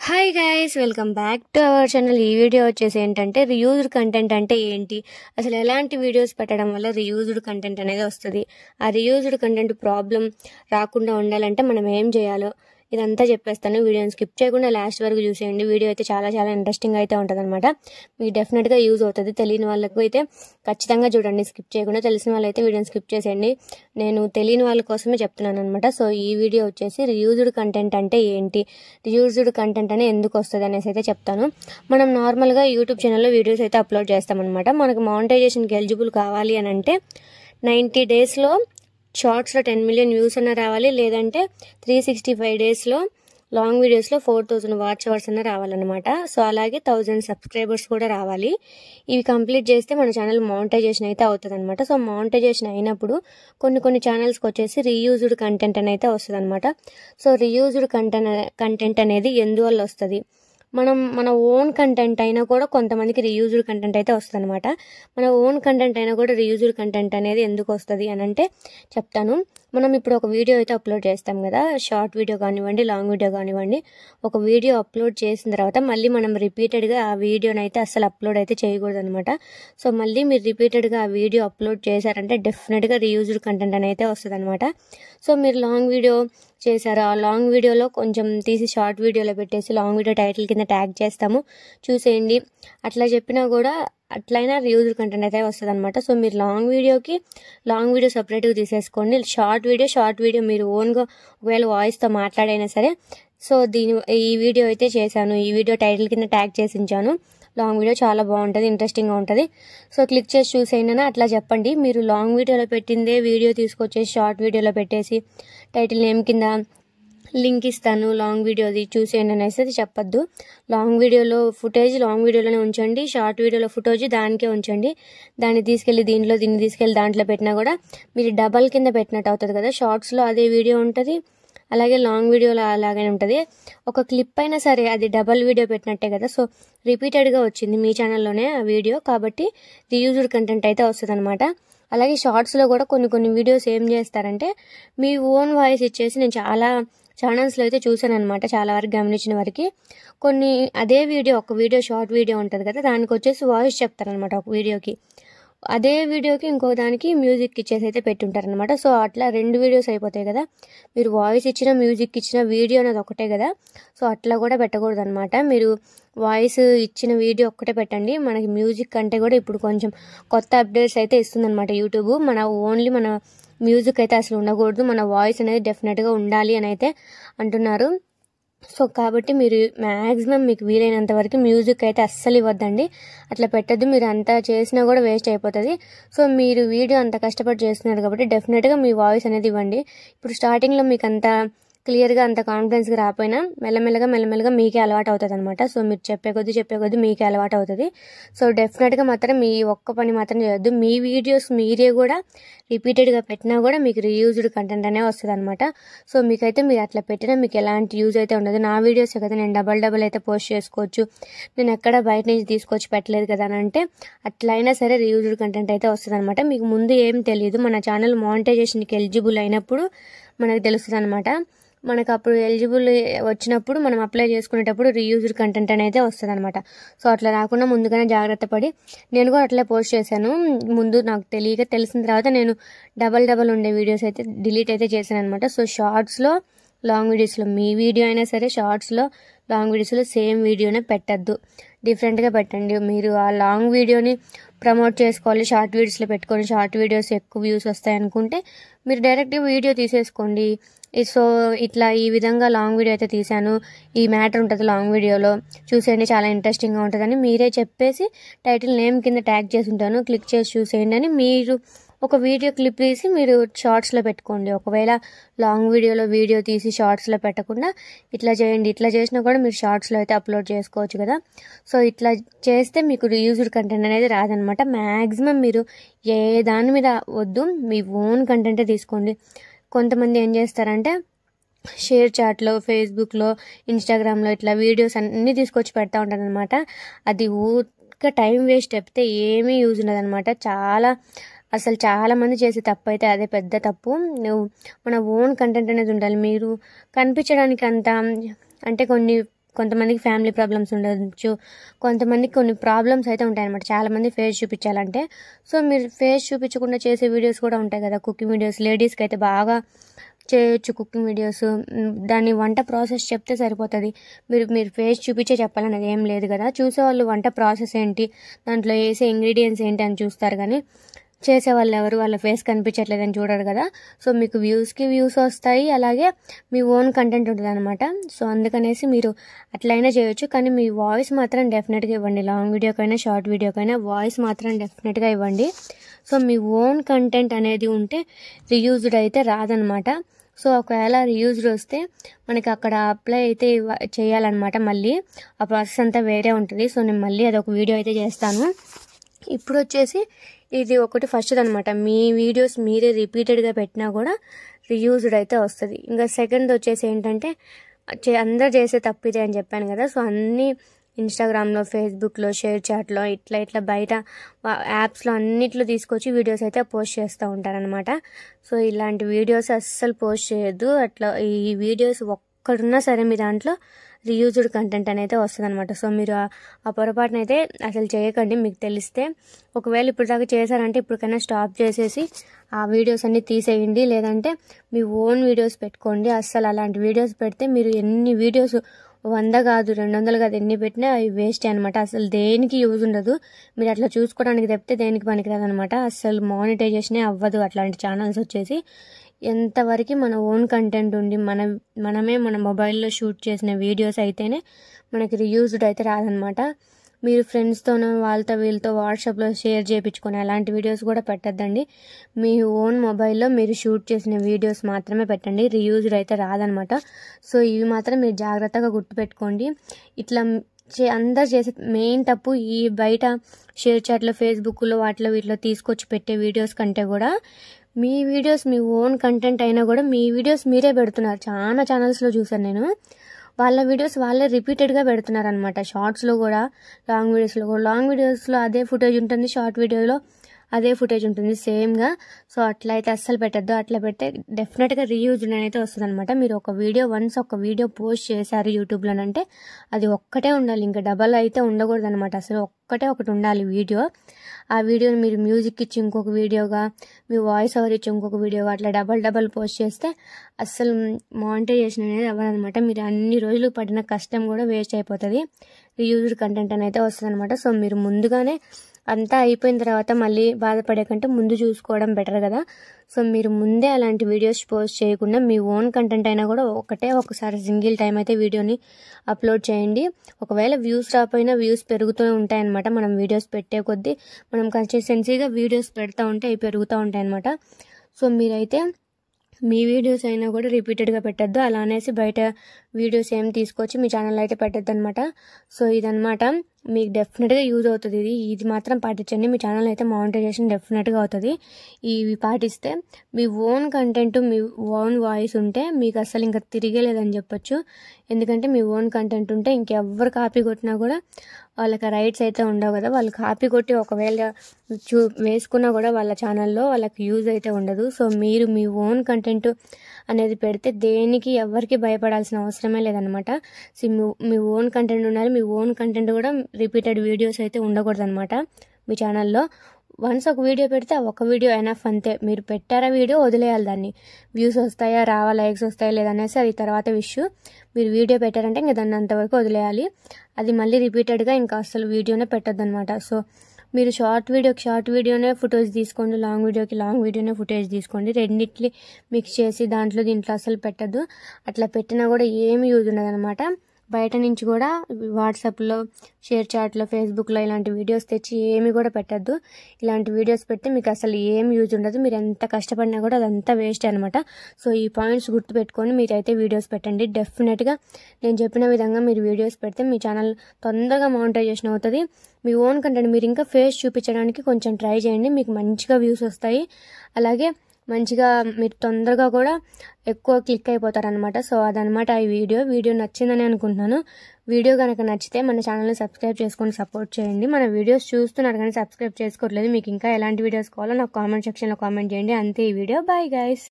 Hi guys, welcome back to our channel. ఈ video వచ్చేసి ఏంటంటే రియూజ్డ్ కంటెంట్ అంటే ఏంటి, అసలు ఎలాంటి వీడియోస్ పెట్టడం వల్ల రియూజ్డ్ కంటెంట్ అనేది వస్తుంది, ఆ రియూజ్డ్ కంటెంట్ ప్రాబ్లం రాకుండా ఉండాలంటే మనం ఏం చేయాలో ఇదంతా చెప్పేస్తాను. వీడియోని స్కిప్ చేయకుండా లాస్ట్ వరకు చూసేయండి. వీడియో అయితే చాలా చాలా ఇంట్రెస్టింగ్ అయితే ఉంటుంది అనమాట. మీకు డెఫినెట్గా యూజ్ అవుతుంది. తెలియని వాళ్ళకు అయితే ఖచ్చితంగా చూడండి, స్కిప్ చేయకుండా. తెలిసిన వాళ్ళైతే వీడియోని స్కిప్ చేసేయండి. నేను తెలియని వాళ్ళ కోసమే చెప్తున్నాను అనమాట. సో ఈ వీడియో వచ్చేసి రియూజ్డ్ కంటెంట్ అంటే ఏంటి, రియూజ్డ్ కంటెంట్ అని ఎందుకు వస్తుంది అనేసి అయితే చెప్తాను. మనం నార్మల్గా యూట్యూబ్ ఛానల్లో వీడియోస్ అయితే అప్లోడ్ చేస్తామన్నమాట. మనకు మానిటైజేషన్కి ఎలిజిబుల్ కావాలి అని అంటే 90 డేస్లో షార్ట్స్లో 10 మిలియన్ వ్యూస్ అన్న రావాలి, లేదంటే 365 డేస్లో లాంగ్ వీడియోస్లో 4000 వాచ్ అవర్స్ అన్న రావాలన్నమాట. సో అలాగే 1000 సబ్స్క్రైబర్స్ కూడా రావాలి. ఇవి కంప్లీట్ చేస్తే మన ఛానల్ మానిటైజేషన్ అయితే అవుతుంది అనమాట. సో మానిటైజేషన్ అయినప్పుడు కొన్ని ఛానల్స్కి వచ్చేసి రీయూజ్డ్ కంటెంట్ అని అయితే వస్తుంది అనమాట. సో రీయూజ్డ్ కంటెంట్ అనేది ఎందువల్ల వస్తుంది, మన ఓన్ కంటెంట్ అయినా కూడా కొంతమందికి రీయూజ్డ్ కంటెంట్ అయితే వస్తుంది అనమాట. మన ఓన్ కంటెంట్ అయినా కూడా రీయూజ్డ్ కంటెంట్ అనేది ఎందుకు వస్తుంది అని అంటే చెప్తాను. మనం ఇప్పుడు ఒక వీడియో అయితే అప్లోడ్ చేస్తాం కదా, షార్ట్ వీడియో కానివ్వండి, లాంగ్ వీడియో కానివ్వండి. ఒక వీడియో అప్లోడ్ చేసిన తర్వాత మళ్ళీ మనం రిపీటెడ్గా ఆ వీడియోని అయితే అస్సలు అప్లోడ్ అయితే చేయకూడదు అనమాట. సో మళ్ళీ మీరు రిపీటెడ్గా ఆ వీడియో అప్లోడ్ చేశారంటే డెఫినెట్గా రీయూజ్డ్ కంటెంట్ అనేది వస్తుంది అనమాట. సో మీరు లాంగ్ వీడియో చేశారు, ఆ లాంగ్ వీడియోలో కొంచెం తీసి షార్ట్ వీడియోలో పెట్టేసి లాంగ్ వీడియో టైటిల్ కింద ట్యాగ్ చేస్తాము, చూసేయండి అట్లా చెప్పినా కూడా అట్లయినా రీయూజ్డ్ కంటెంట్ అయితే వస్తుంది అనమాట. సో మీరు లాంగ్ వీడియో సపరేట్గా తీసేసుకోండి. షార్ట్ వీడియో మీరు ఓన్గా ఒకవేళ వాయిస్తో మాట్లాడైనా సరే, సో ఈ వీడియో అయితే చేశాను, ఈ వీడియో టైటిల్ కింద ట్యాగ్ చేసి ఉంచాను, లాంగ్ వీడియో చాలా బాగుంటుంది, ఇంట్రెస్టింగ్గా ఉంటుంది, సో క్లిక్ చేసి చూసేయండి అట్లా చెప్పండి. మీరు లాంగ్ వీడియోలో పెట్టిందే వీడియో తీసుకొచ్చేసి షార్ట్ వీడియోలో పెట్టేసి టైటిల్ నేమ్ కింద లింక్ ఇస్తాను లాంగ్ వీడియోది చూసేయండి అనేసి అది చెప్పొద్దు. లాంగ్ వీడియోలో ఫుటేజ్ లాంగ్ వీడియోలోనే ఉంచండి, షార్ట్ వీడియోలో ఫుటేజ్ దానికే ఉంచండి. దీన్ని తీసుకెళ్ళి దాంట్లో పెట్టినా కూడా మీరు డబల్ కింద పెట్టినట్టు అవుతుంది కదా. షార్ట్స్లో అదే వీడియో ఉంటుంది, అలాగే లాంగ్ వీడియోలో అలాగే ఉంటుంది. ఒక క్లిప్ అయినా సరే అది డబల్ వీడియో పెట్టినట్టే కదా. సో రిపీటెడ్గా వచ్చింది మీ ఛానల్లోనే ఆ వీడియో, కాబట్టి రీయూజ్డ్ కంటెంట్ అయితే వస్తుంది అనమాట. అలాగే షార్ట్స్లో కూడా కొన్ని వీడియోస్ ఏం చేస్తారంటే మీ ఓన్ వాయిస్ ఇచ్చేసి, నేను చాలా ఛానల్స్లో అయితే చూసాను అనమాట, చాలా వరకు గమనించిన వరకు. అదే వీడియో, ఒక వీడియో షార్ట్ వీడియో ఉంటుంది కదా, దానికి వచ్చేసి వాయిస్ చెప్తారనమాట. ఒక వీడియోకి అదే వీడియోకి ఇంకో దానికి మ్యూజిక్ ఇచ్చేసి అయితే పెట్టుంటారనమాట. సో అట్లా 2 వీడియోస్ అయిపోతాయి కదా. మీరు వాయిస్ ఇచ్చిన మ్యూజిక్ ఇచ్చిన వీడియో అనేది ఒకటే కదా. సో అట్లా కూడా పెట్టకూడదు అనమాట. మీరు వాయిస్ ఇచ్చిన వీడియో ఒక్కటే పెట్టండి. మనకి మ్యూజిక్ అంటే కూడా ఇప్పుడు కొంచెం కొత్త అప్డేట్స్ అయితే ఇస్తుందన్నమాట యూట్యూబ్. మన మ్యూజిక్ అయితే అసలు ఉండకూడదు, మన వాయిస్ అనేది డెఫినెట్గా ఉండాలి అని అయితే అంటున్నారు. సో కాబట్టి మీరు మ్యాక్సిమం మీకు వీలైనంత వరకు మ్యూజిక్ అయితే అస్సలు ఇవ్వద్దండి, అట్లా పెట్టద్దు. మీరు అంతా చేసినా కూడా వేస్ట్ అయిపోతుంది. సో మీరు వీడియో అంత కష్టపడి చేస్తున్నారు కాబట్టి డెఫినెట్గా మీ వాయిస్ అనేది ఇవ్వండి. ఇప్పుడు స్టార్టింగ్లో మీకు అంత క్లియర్గా అంత కాన్ఫిడెన్స్గా రాకపోయినా మెల్లమెల్లగా మీకే అలవాటు అవుతుంది అనమాట. సో మీరు చెప్పే కొద్దీ మీకే అలవాటు అవుతుంది. సో డెఫినెట్గా మాత్రం మీ ఒక్క పని మాత్రం చేయొద్దు. మీ వీడియోస్ మీరే కూడా రిపీటెడ్గా పెట్టినా కూడా మీకు రీయూజ్డ్ కంటెంట్ అనే వస్తుంది అనమాట. సో మీకైతే మీరు అట్లా పెట్టినా మీకు ఎలాంటి యూజ్ అయితే ఉండదు. నా వీడియోస్ కదా నేను డబల్ అయితే పోస్ట్ చేసుకోవచ్చు, నేను ఎక్కడ బయట నుంచి తీసుకొచ్చి పెట్టలేదు కదా అని అంటే అట్లయినా సరే రీయూజ్డ్ కంటెంట్ అయితే వస్తుంది అనమాట. మీకు ముందు ఏం తెలియదు, మన ఛానల్ మానిటైజేషన్కి ఎలిజిబుల్ అయినప్పుడు మనకు తెలుస్తుంది అనమాట. మనకు అప్పుడు ఎలిజిబుల్ వచ్చినప్పుడు మనం అప్లై చేసుకునేటప్పుడు రీయూజ్డ్ కంటెంట్ అనేది వస్తుంది అనమాట. సో అట్లా రాకుండా ముందుగానే జాగ్రత్త పడి, నేను కూడా అట్లా పోస్ట్ చేశాను. ముందు నాకు తెలిసిన తర్వాత నేను డబల్ ఉండే వీడియోస్ అయితే డిలీట్ అయితే చేశాను అనమాట. సో షార్ట్స్లో లాంగ్ వీడియోస్లో మీ వీడియో అయినా సరే షార్ట్స్లో లాంగ్ వీడియోస్లో సేమ్ వీడియోనే పెట్టద్దు, డిఫరెంట్గా పెట్టండి. మీరు ఆ లాంగ్ వీడియోని ప్రమోట్ చేసుకోవాలి, షార్ట్ వీడియోస్లో పెట్టుకొని షార్ట్ వీడియోస్ ఎక్కువ వ్యూస్ వస్తాయి అనుకుంటే మీరు డైరెక్ట్గా వీడియో తీసేసుకోండి. సో ఇట్లా ఈ విధంగా లాంగ్ వీడియో అయితే తీశాను, ఈ మ్యాటర్ ఉంటుంది లాంగ్ వీడియోలో, చూసేయండి చాలా ఇంట్రెస్టింగ్గా ఉంటుందని మీరే చెప్పేసి టైటిల్ నేమ్ కింద ట్యాగ్ చేసి ఉంటాను, క్లిక్ చేసి చూసేయండి అని మీరు ఒక వీడియో క్లిప్ తీసి మీరు షార్ట్స్లో పెట్టుకోండి. ఒకవేళ లాంగ్ వీడియోలో వీడియో తీసి షార్ట్స్లో పెట్టకుండా ఇట్లా చేయండి. ఇట్లా చేసినా కూడా మీరు షార్ట్స్లో అయితే అప్లోడ్ చేసుకోవచ్చు కదా. సో ఇట్లా చేస్తే మీకు రీయూజ్డ్ కంటెంట్ అనేది రాదనమాట. మ్యాక్సిమం మీరు ఏ దాని మీద వద్దు, మీ ఓన్ కంటెంటే తీసుకోండి. కొంతమంది ఏం చేస్తారంటే షేర్ చాట్లో, ఫేస్బుక్లో, ఇన్స్టాగ్రామ్లో ఇట్లా వీడియోస్ అన్నీ తీసుకొచ్చి పెడతా ఉంటారు అనమాట. అది ఊరికే టైం వేస్ట్ తప్పితే ఏమీ యూజ్ ఉండదన్నమాట. చాలా మంది చేసే తప్పు అయితే అదే పెద్ద తప్పు. మన ఓన్ కంటెంట్ అనేది ఉండాలి. మీరు కనిపించడానికి అంత అంటే కొన్ని కొంతమందికి ఫ్యామిలీ ప్రాబ్లమ్స్ ఉండొచ్చు, కొంతమందికి కొన్ని ప్రాబ్లమ్స్ అయితే ఉంటాయన్నమాట చాలామంది ఫేస్ చూపించాలంటే. సో మీరు ఫేస్ చూపించకుండా చేసే వీడియోస్ కూడా ఉంటాయి కదా, కుకింగ్ వీడియోస్. లేడీస్కి అయితే బాగా చేయొచ్చు కుకింగ్ వీడియోస్. దాని వంట ప్రాసెస్ చెప్తే సరిపోతుంది. మీరు ఫేస్ చూపించే చెప్పాలనేది ఏం లేదు కదా. చూసేవాళ్ళు వంట ప్రాసెస్ ఏంటి, దాంట్లో వేసే ఇంగ్రీడియంట్స్ ఏంటి అని చూస్తారు, కానీ చేసేవాళ్ళు ఎవరు వాళ్ళ ఫేస్ కనిపించట్లేదని చూడరు కదా. సో మీకు వ్యూస్ వస్తాయి, అలాగే మీ ఓన్ కంటెంట్ ఉంటుంది అనమాట. సో అందుకనేసి మీరు అట్లయినా చేయొచ్చు, కానీ మీ వాయిస్ మాత్రం డెఫినెట్గా ఇవ్వండి. లాంగ్ వీడియోకైనా షార్ట్ వీడియోకైనా వాయిస్ మాత్రం డెఫినెట్గా ఇవ్వండి. సో మీ ఓన్ కంటెంట్ అనేది ఉంటే రీయూజ్డ్ అయితే రాదనమాట. సో ఒకవేళ రీయూజ్డ్ వస్తే మనకి అక్కడ అప్లై అయితే చేయాలన్నమాట. మళ్ళీ ఆ ప్రాసెస్ అంతా వేరే ఉంటుంది. సో నేను మళ్ళీ అదొక వీడియో అయితే చేస్తాను. ఇప్పుడు వచ్చేసి ఇది ఒకటి ఫస్ట్ అనమాట. మీ వీడియోస్ మీరే రిపీటెడ్గా పెట్టినా కూడా రీయూజ్డ్ అయితే వస్తుంది. ఇంకా సెకండ్ వచ్చేసి ఏంటంటే అందరూ చేసే తప్పు ఇదే అని చెప్పాను కదా. సో అన్నీ ఇన్స్టాగ్రామ్లో, ఫేస్బుక్లో, షేర్ చాట్లో ఇట్లా బయట యాప్స్లో అన్నిట్లో తీసుకొచ్చి వీడియోస్ అయితే పోస్ట్ చేస్తూ ఉంటారనమాట. సో ఇలాంటి వీడియోస్ అస్సలు పోస్ట్ చేయొద్దు. అట్లా ఈ వీడియోస్ ఒక్కడున్నా సరే మీ దాంట్లో రీయూజ్డ్ కంటెంట్ అనేది వస్తుంది అనమాట. సో మీరు ఆ పొరపాటున అయితే అసలు చేయకండి. మీకు తెలిస్తే ఒకవేళ ఇప్పుడు దాకా చేశారంటే ఇప్పటికైనా స్టాప్ చేసేసి ఆ వీడియోస్ అన్ని తీసేయండి, లేదంటే మీ ఓన్ వీడియోస్ పెట్టుకోండి. అస్సలు అలాంటి వీడియోస్ పెడితే మీరు ఎన్ని వీడియోస్ 100 కాదు 200 కాదు ఎన్ని పెట్టినా అవి వేస్ట్ అనమాట. అసలు దేనికి యూజ్ ఉండదు. మీరు అట్లా చూసుకోవడానికి తప్పితే దేనికి పనికిరాదు అనమాట. అసలు మానిటైజేషనే అవ్వదు అట్లాంటి ఛానల్స్ వచ్చేసి. ఎంతవరకు మన ఓన్ కంటెంట్ ఉండి మనమే మన మొబైల్లో షూట్ చేసిన వీడియోస్ అయితేనే మనకి రీయూజ్డ్ అయితే రాదనమాట. మీరు ఫ్రెండ్స్తోనో వాళ్ళతో వీళ్ళతో వాట్సాప్లో షేర్ చేయించుకొని అలాంటి వీడియోస్ కూడా పెట్టద్దండి. మీ ఓన్ మొబైల్లో మీరు షూట్ చేసిన వీడియోస్ మాత్రమే పెట్టండి. రీయూజ్డ్ అయితే రాదనమాట. సో ఇవి మాత్రం మీరు జాగ్రత్తగా గుర్తుపెట్టుకోండి. ఇట్లా అందరు చేసే మెయిన్ తప్పు ఈ బయట షేర్ చాట్లో, ఫేస్బుక్లో వీటిలో తీసుకొచ్చి పెట్టే వీడియోస్ కంటే కూడా మీ వీడియోస్ మీ ఓన్ కంటెంట్ అయినా కూడా మీ వీడియోస్ మీరే పెడుతున్నారు. చాలా ఛానల్స్లో చూసాను నేను. వాళ్ళ వీడియోస్ వాళ్ళే రిపీటెడ్గా పెడుతున్నారు అనమాట. షార్ట్స్లో కూడా, లాంగ్ వీడియోస్లో అదే ఫుటేజ్ ఉంటుంది, షార్ట్ వీడియోలో అదే ఫుటేజ్ ఉంటుంది సేమ్గా. సో అట్లా అయితే అస్సలు పెట్టద్దు. అట్లా పెడితే డెఫినెట్గా రీయూజ్డ్ అయితే వస్తుంది అనమాట. మీరు ఒక వీడియో పోస్ట్ చేశారు యూట్యూబ్లోనంటే అది ఒక్కటే ఉండాలి, ఇంకా డబల్ అయితే ఉండకూడదు అనమాట. అసలు ఒకటి ఉండాలి వీడియో. ఆ వీడియోని మీరు మ్యూజిక్ ఇచ్చి ఇంకొక వీడియోగా, మీ వాయిస్ ఓవర్ ఇచ్చి ఇంకొక వీడియోగా అట్లా డబల్ పోస్ట్ చేస్తే అస్సలు మానిటైజేషన్ అనేది అవ్వదనమాట. మీరు అన్ని రోజులు పడిన కష్టం కూడా వేస్ట్ అయిపోతుంది. రీయూజ్డ్ కంటెంట్ అనేది వస్తుంది అనమాట. సో మీరు ముందుగానే అంతా అయిపోయిన తర్వాత మళ్ళీ బాధపడే కంటే ముందు చూసుకోవడం బెటర్ కదా. సో మీరు ముందే అలాంటి వీడియోస్ పోస్ట్ చేయకుండా మీ ఓన్ కంటెంట్ అయినా కూడా ఒకసారి సింగిల్ టైం అయితే వీడియోని అప్లోడ్ చేయండి. ఒకవేళ వ్యూస్ రాకపోయినా వ్యూస్ పెరుగుతూ ఉంటాయన్నమాట. మనం వీడియోస్ పెట్టే కొద్దీ మనం కన్సిస్టెన్సీగా వీడియోస్ పెడతా ఉంటే అవి పెరుగుతూ ఉంటాయన్నమాట. సో మీరైతే మీ వీడియోస్ అయినా కూడా రిపీటెడ్గా పెట్టద్దు. అలా అనేసి బయట వీడియోస్ ఏం తీసుకొచ్చి మీ ఛానల్ అయితే పెట్టద్దు అనమాట. సో ఇదనమాట, మీకు డెఫినెట్గా యూజ్ అవుతుంది. ఇది మాత్రం పాటించండి. మీ ఛానల్ అయితే మానిటైజేషన్ డెఫినెట్గా అవుతుంది. ఇవి పాటిస్తే మీ ఓన్ కంటెంట్, మీ ఓన్ వాయిస్ ఉంటే మీకు అసలు ఇంకా తిరిగేలేదని చెప్పొచ్చు. ఎందుకంటే మీ ఓన్ కంటెంట్ ఉంటే ఇంకెవ్వరు కాపీ కొట్టినా కూడా వాళ్ళకి రైట్స్ అయితే ఉండవు కదా. వాళ్ళు కాపీ కొట్టి ఒకవేళ వేసుకున్నా కూడా వాళ్ళ ఛానల్లో వాళ్ళకి యూజ్ అయితే ఉండదు. సో మీరు మీ ఓన్ కంటెంట్ అనేది పెడితే దేనికి ఎవరికి భయపడాల్సిన అవసరమే లేదనమాట. సో మీ ఓన్ కంటెంట్ ఉండాలి. మీ ఓన్ కంటెంట్ కూడా రిపీటెడ్ వీడియోస్ అయితే ఉండకూడదు అనమాట మీ ఛానల్లో. వన్స్ ఒక వీడియో పెడితే ఒక వీడియో ఎనఫ్ అంతే. మీరు పెట్టారా వీడియో వదిలేయాలి. దాన్ని వ్యూస్ వస్తాయా రావా, లైక్స్ వస్తాయా లేదనేసి అది తర్వాత ఇష్యూ. మీరు వీడియో పెట్టారంటే ఇంకా దాన్ని అంతవరకు వదిలేయాలి. అది మళ్ళీ రిపీటెడ్గా ఇంకా అసలు వీడియోనే పెట్టద్దు అనమాట. సో మీరు షార్ట్ వీడియోనే ఫుటేజ్ తీసుకోండి, లాంగ్ వీడియోనే ఫుటేజ్ తీసుకోండి. రెండింటిని మిక్స్ చేసి దీంట్లో అసలు పెట్టద్దు. అట్లా పెట్టినా కూడా ఏమి యూజ్ ఉండదు అనమాట. బయట నుంచి కూడా వాట్సాప్లో, షేర్ చాట్లో, ఫేస్బుక్లో ఇలాంటి వీడియోస్ తెచ్చి ఏమి కూడా పెట్టద్దు. ఇలాంటి వీడియోస్ పెడితే మీకు అసలు ఏం యూజ్ ఉండదు. మీరు ఎంత కష్టపడినా కూడా అదంతా వేస్ట్ అనమాట. సో ఈ పాయింట్స్ గుర్తుపెట్టుకొని మీరైతే వీడియోస్ పెట్టండి. డెఫినెట్గా నేను చెప్పిన విధంగా మీరు వీడియోస్ పెడితే మీ ఛానల్ తొందరగా మానిటైజేషన్ అవుతుంది. మీ ఓన్ కంటెంట్ మీరు ఇంకా ఫేస్ చూపించడానికి కొంచెం ట్రై చేయండి. మీకు మంచిగా వ్యూస్ వస్తాయి. అలాగే మంచిగా మీరు తొందరగా కూడా ఎక్కువ క్లిక్ అయిపోతారనమాట. సో అదనమాట ఈ వీడియో నచ్చిందని అనుకుంటున్నాను. వీడియో కనుక నచ్చితే మన ఛానల్ని సబ్స్క్రైబ్ చేసుకొని సపోర్ట్ చేయండి. మన వీడియోస్ చూస్తున్నారు కానీ సబ్స్క్రైబ్ చేసుకోవట్లేదు. మీకు ఇంకా ఎలాంటి వీడియోస్ కావాలో నాకు కామెంట్ సెక్షన్లో కామెంట్ చేయండి. అంతే ఈ వీడియో. Bye guys.